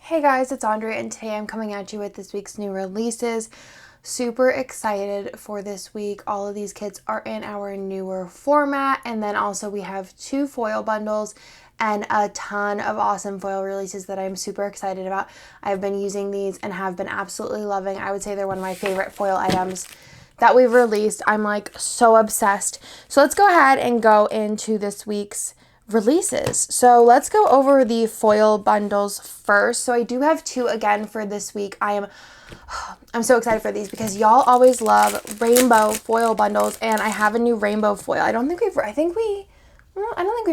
Hey guys, it's Andrea, and today I'm coming at you with this week's new releases. Super excited for this week. All of these kits are in our newer format, and then also we have 2 foil bundles and a ton of awesome foil releases that I'm super excited about. I've been using these and have been absolutely loving. I would say they're one of my favorite foil items that we've released. I'm like so obsessed. So let's go ahead and go into this week's releases. So let's go over the foil bundles first. So I do have 2 again for this week. I'm so excited for these because y'all always love rainbow foil bundles, and I have a new rainbow foil. I don't think we've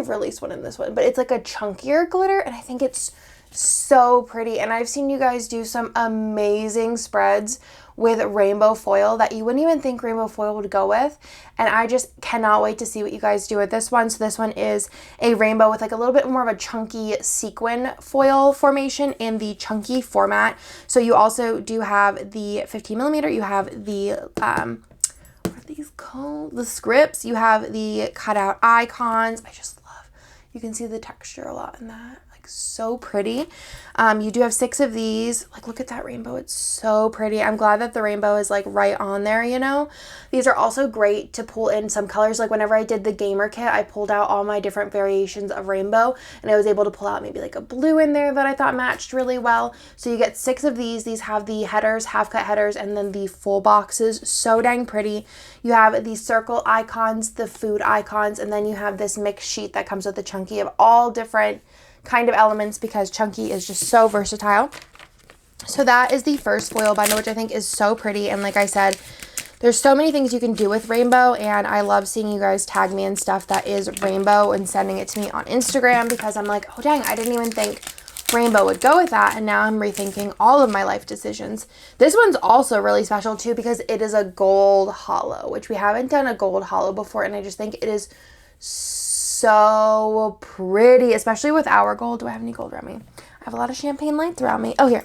released one in this one, but it's like a chunkier glitter, and I think it's so pretty. And I've seen you guys do some amazing spreads with rainbow foil that you wouldn't even think rainbow foil would go with, and I just cannot wait to see what you guys do with this one. So this one is a rainbow with like a little bit more of a chunky sequin foil formation in the chunky format. So you also do have the 15 millimeter, you have the what are these called, the scripts, you have the cutout icons. I just love, you can see the texture a lot in that. So pretty. You do have 6 of these. Like, look at that rainbow. It's so pretty. I'm glad that the rainbow is like right on there, you know. These are also great to pull in some colors. Like whenever I did the gamer kit, I pulled out all my different variations of rainbow, and I was able to pull out maybe like a blue in there that I thought matched really well. So you get 6 of these. These have the headers, half cut headers, and then the full boxes. So dang pretty. You have the circle icons, the food icons, and then you have this mixed sheet that comes with the chunky of all different kind of elements because chunky is just so versatile. So that is the first foil bundle, which I think is so pretty. And like I said, there's so many things you can do with rainbow, and I love seeing you guys tag me in stuff that is rainbow and sending it to me on Instagram, because I'm like, oh dang, I didn't even think rainbow would go with that, and now I'm rethinking all of my life decisions. This one's also really special too because it is a gold hollow, which we haven't done a gold hollow before, and I just think it is so pretty, especially with our gold. Do I have any gold around me? I have a lot of champagne lights around me. Oh, here,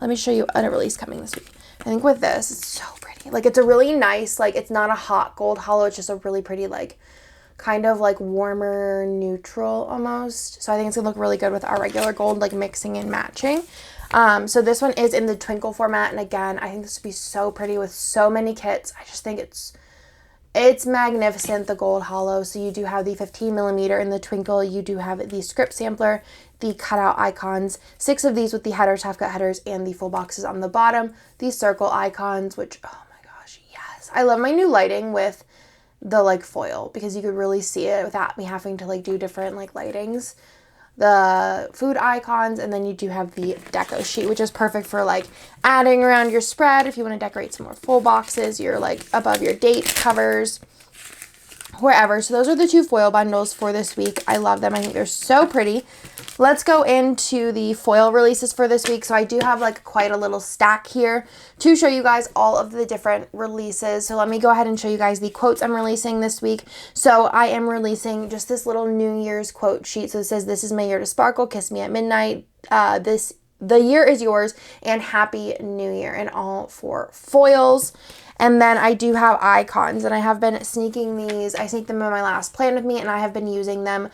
let me show you a release coming this week. I think with this, it's so pretty. Like, it's a really nice, like, it's not a hot gold hollow. It's just a really pretty, like, kind of like warmer neutral almost. So I think it's gonna look really good with our regular gold, like mixing and matching. So this one is in the twinkle format, and again, I think this would be so pretty with so many kits. I just think it's magnificent, the gold hollow. So you do have the 15 millimeter in the twinkle, you do have the script sampler, the cutout icons, 6 of these with the headers, half cut headers, and the full boxes on the bottom, the circle icons, which, oh my gosh, yes. I love my new lighting with the like foil because you could really see it without me having to like do different like lightings. The food icons, and then you do have the deco sheet, which is perfect for like adding around your spread if you want to decorate some more full boxes, your like above your date covers, wherever. So those are the 2 foil bundles for this week. I love them. I think they're so pretty. Let's go into the foil releases for this week. So I do have like quite a little stack here to show you guys all of the different releases. So let me go ahead and show you guys the quotes I'm releasing this week. So I am releasing just this little New Year's quote sheet. So it says, "This is my year to sparkle, kiss me at midnight. The year is yours, and Happy New Year," and all 4 foils. And then I do have icons, and I have been sneaking these. I sneaked them in my last plan with me, and I have been using them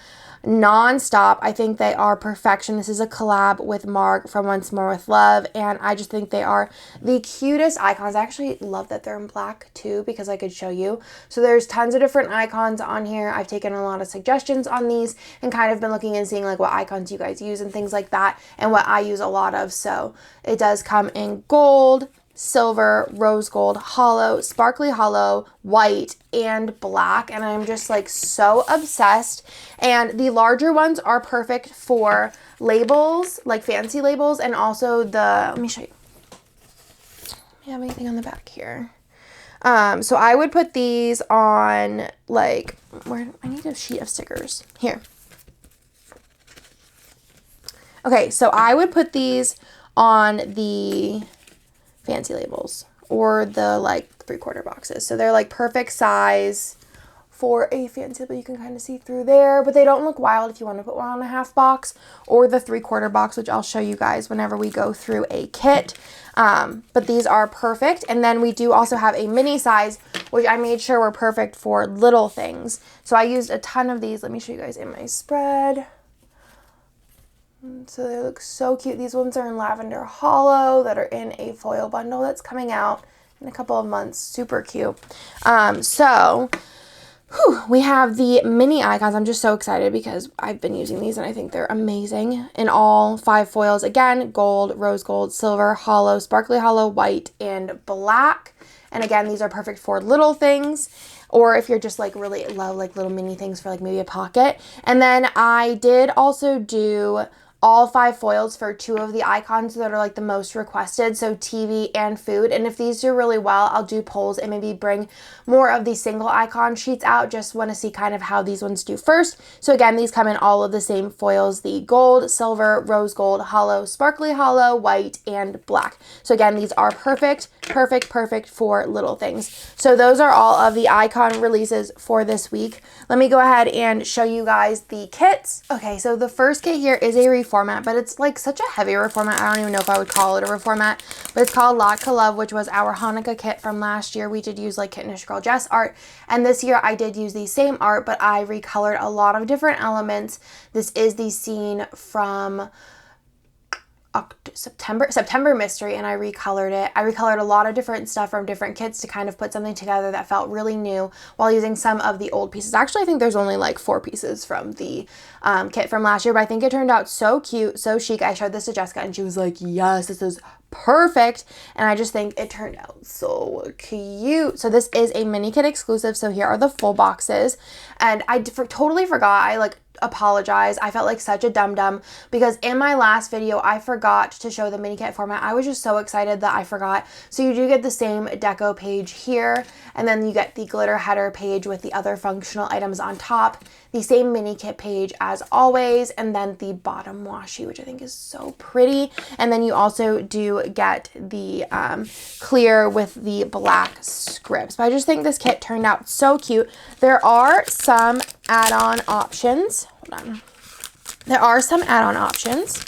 non-stop. I think they are perfection. This is a collab with Marg from Once More With Love, and I just think they are the cutest icons. I actually love that they're in black too because I could show you. So there's tons of different icons on here. I've taken a lot of suggestions on these and kind of been looking and seeing like what icons you guys use and things like that, and what I use a lot of. So it does come in gold, silver, rose gold, hollow, sparkly hollow, white, and black, and I'm just like so obsessed. And the larger ones are perfect for labels, like fancy labels, and also let me show you. Do you have anything on the back here? So I would put these on like, where I need a sheet of stickers here. Okay, so I would put these on the fancy labels or the like 3/4 boxes. So they're like perfect size for a fancy label. You can kind of see through there, but they don't look wild if you want to put one on a half box or the 3/4 box, which I'll show you guys whenever we go through a kit. But these are perfect. And then we do also have a mini size, which I made sure were perfect for little things. So I used a ton of these. Let me show you guys in my spread. So they look so cute. These ones are in lavender hollow that are in a foil bundle that's coming out in a couple of months. Super cute. We have the mini icons. I'm just so excited because I've been using these and I think they're amazing in all 5 foils. Again, gold, rose gold, silver, hollow, sparkly hollow, white, and black. And again, these are perfect for little things, or if you're just like really love like little mini things for like maybe a pocket. And then I did also do all 5 foils for 2 of the icons that are like the most requested, so TV and food. And if these do really well, I'll do polls and maybe bring more of these single icon sheets out. Just want to see kind of how these ones do first. So again, these come in all of the same foils, the gold, silver, rose gold, hollow, sparkly hollow, white, and black. So again, these are perfect for little things. So those are all of the icon releases for this week. Let me go ahead and show you guys the kits. Okay, so the first kit here is a reformat, but it's like such a heavy reformat. I don't even know if I would call it a reformat, but it's called Latka Love, which was our Hanukkah kit from last year. We did use like Kittenish Girl Jess art, and this year I did use the same art, but I recolored a lot of different elements. This is the scene from September Mystery, and I recolored it. I recolored a lot of different stuff from different kits to kind of put something together that felt really new while using some of the old pieces. Actually, I think there's only like 4 pieces from the kit from last year, but I think it turned out so cute, so chic. I showed this to Jessica and she was like, yes, this is perfect. And I just think it turned out so cute. So this is a mini kit exclusive. So here are the full boxes. And I totally forgot. I like apologize. I felt like such a dum-dum because in my last video, I forgot to show the mini kit format. I was just so excited that I forgot. So you do get the same deco page here, and then you get the glitter header page with the other functional items on top, the same mini kit page as always, and then the bottom washi, which I think is so pretty. And then you also do get the clear with the black scripts. But I just think this kit turned out so cute. There are some add-on options. Hold on. There are some add-on options.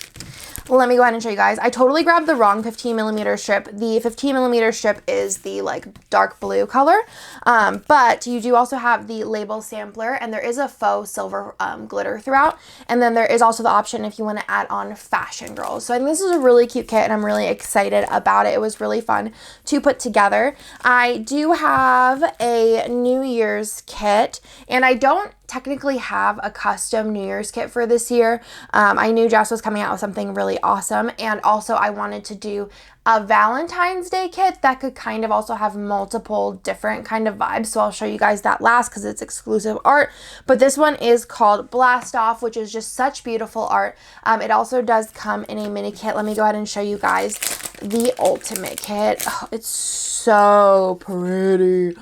Let me go ahead and show you guys. I totally grabbed the wrong 15mm strip. The 15mm strip is the like dark blue color, but you do also have the label sampler, and there is a faux silver glitter throughout. And then there is also the option if you want to add on Fashion Girls. So I think this is a really cute kit and I'm really excited about it. It was really fun to put together. I do have a New Year's kit, and I don't technically have a custom New Year's kit for this year. I knew Jess was coming out with something really awesome, and also I wanted to do a Valentine's Day kit that could kind of also have multiple different kind of vibes. So I'll show you guys that last because it's exclusive art. But this one is called Blast Off, which is just such beautiful art. It also does come in a mini kit. Let me go ahead and show you guys the ultimate kit. Oh, it's so pretty.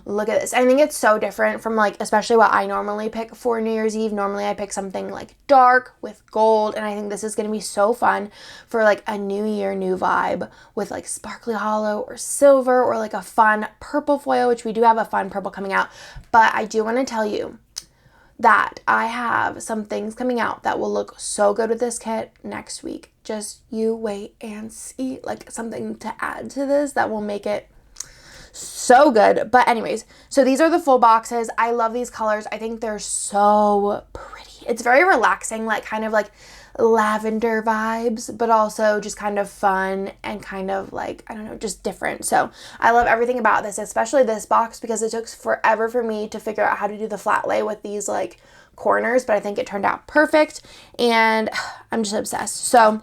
Look at this. I think it's so different from like, especially what I normally pick for New Year's Eve. Normally I pick something like dark with gold, and I think this is going to be so fun for like a new year, new vibe with like sparkly hollow or silver, or like a fun purple foil, which we do have a fun purple coming out. But I do want to tell you that I have some things coming out that will look so good with this kit next week. Just you wait and see, like something to add to this that will make it so good. But anyways, so these are the full boxes. I love these colors. I think they're so pretty. It's very relaxing, like kind of like lavender vibes, but also just kind of fun and kind of like, I don't know, just different. So I love everything about this, especially this box, because it took forever for me to figure out how to do the flat lay with these like corners, but I think it turned out perfect and I'm just obsessed. So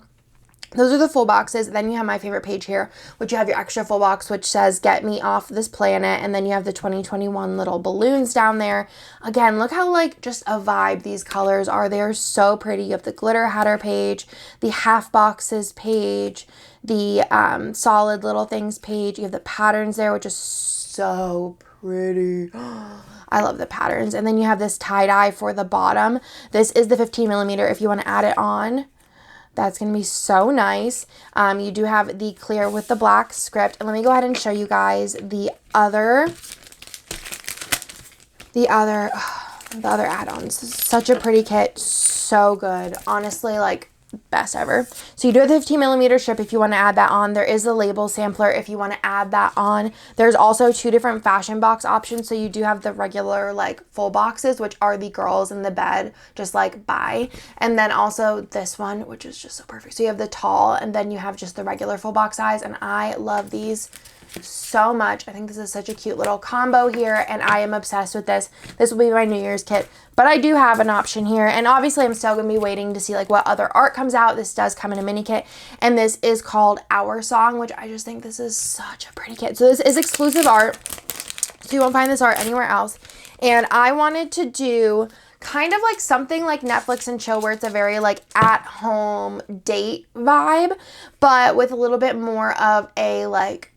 those are the full boxes. Then you have my favorite page here, which you have your extra full box, which says get me off this planet. And then you have the 2021 little balloons down there. Again, look how like just a vibe these colors are. They're so pretty. You have the glitter header page, the half boxes page, the solid little things page. You have the patterns there, which is so pretty. I love the patterns. And then you have this tie-dye for the bottom. This is the 15mm if you want to add it on. That's going to be so nice. You do have the clear with the black script. And let me go ahead and show you guys the other add-ons. Such a pretty kit. So good. Honestly, like best ever. So you do have the 15 millimeter strip if you want to add that on. There is the label sampler if you want to add that on. There's also 2 different fashion box options. So you do have the regular like full boxes, which are the girls in the bed, just like buy. And then also this one, which is just so perfect. So you have the tall and then you have just the regular full box size. And I love these so much. I think this is such a cute little combo here and I am obsessed with this. This will be my New Year's kit, but I do have an option here and obviously I'm still going to be waiting to see like what other art comes out. This does come in a mini kit and this is called Our Song, which I just think this is such a pretty kit. So this is exclusive art, so you won't find this art anywhere else. And I wanted to do kind of like something like Netflix and chill where it's a very like at home date vibe, but with a little bit more of a like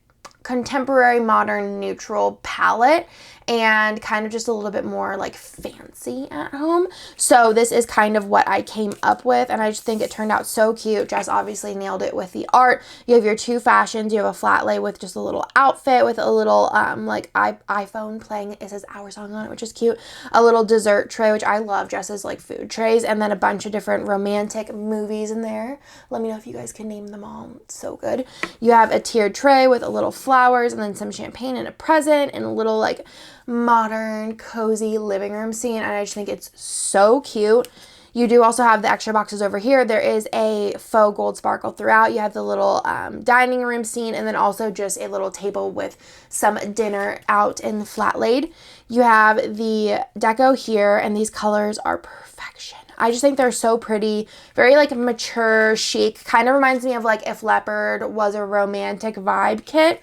contemporary modern neutral palette and kind of just a little bit more like fancy at home. So this is kind of what I came up with and I just think it turned out so cute. Jess obviously nailed it with the art. You have your 2 fashions. You have a flat lay with just a little outfit with a little like iPhone playing, it says Our Song on it, which is cute. A little dessert tray, which I love Jess's like food trays, and then a bunch of different romantic movies in there. Let me know if you guys can name them all. It's so good. You have a tiered tray with a little flowers and then some champagne and a present and a little like modern cozy living room scene, and I just think it's so cute. You do also have the extra boxes over here. There is a faux gold sparkle throughout. You have the little dining room scene and then also just a little table with some dinner out in the flat laid. You have the deco here and these colors are perfection. I just think they're so pretty, very like mature, chic, kind of reminds me of like if Leopard was a romantic vibe kit,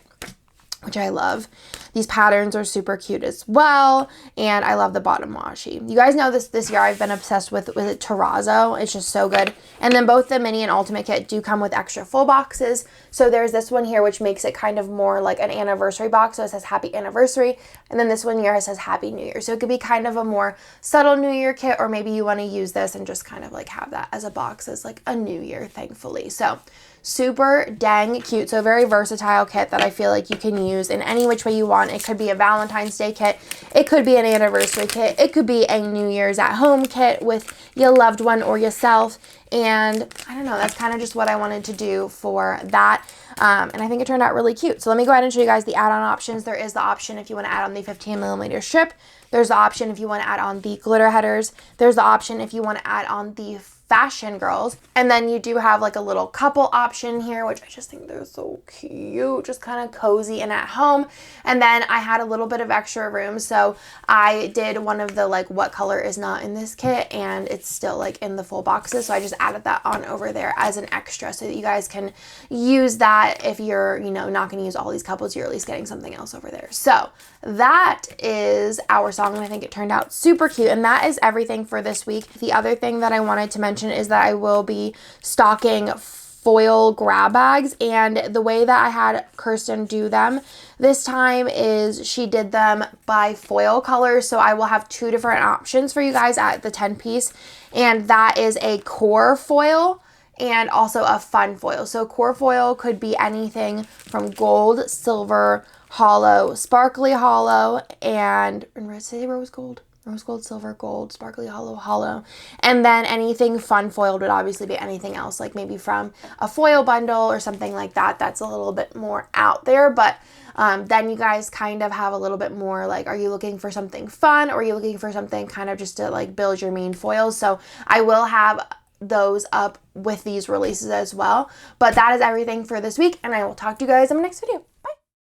which I love. These patterns are super cute as well, and I love the bottom washi. You guys know this year I've been obsessed with terrazzo. It's just so good. And then both the mini and ultimate kit do come with extra full boxes. So there's this one here, which makes it kind of more like an anniversary box. So it says Happy Anniversary. And then this one here says Happy New Year. So it could be kind of a more subtle New Year kit, or maybe you want to use this and just kind of like have that as a box as like a New Year, thankfully. So super dang cute. So a very versatile kit that I feel like you can use in any which way you want. It could be a Valentine's Day kit. It could be an anniversary kit. It could be a New Year's at home kit with your loved one or yourself. And I don't know, that's kind of just what I wanted to do for that. And I think it turned out really cute. So let me go ahead and show you guys the add-on options. There is the option if you want to add on the 15 millimeter strip. There's the option if you want to add on the glitter headers. There's the option if you want to add on the fashion girls. And then you do have like a little couple option here, which I just think they're so cute, just kind of cozy and at home. And then I had a little bit of extra room, so I did one of the like what color is not in this kit, and it's still like in the full boxes, so I just added that on over there as an extra so that you guys can use that if you're, you know, not going to use all these couples, you're at least getting something else over there. So that is Our Song, and I think it turned out super cute. And that is everything for this week. The other thing that I wanted to mention is that I will be stocking foil grab bags, and the way that I had Kirsten do them this time is she did them by foil colors. So I will have 2 different options for you guys at the 10 piece, and that is a core foil and also a fun foil. So core foil could be anything from gold, silver, hollow, sparkly hollow, and say rose gold. Rose gold, silver, gold, sparkly hollow, hollow. And then anything fun foiled would obviously be anything else, like maybe from a foil bundle or something like that. That's a little bit more out there, but then you guys kind of have a little bit more like, are you looking for something fun, or are you looking for something kind of just to like build your main foils? So I will have those up with these releases as well. But that is everything for this week, and I will talk to you guys in my next video.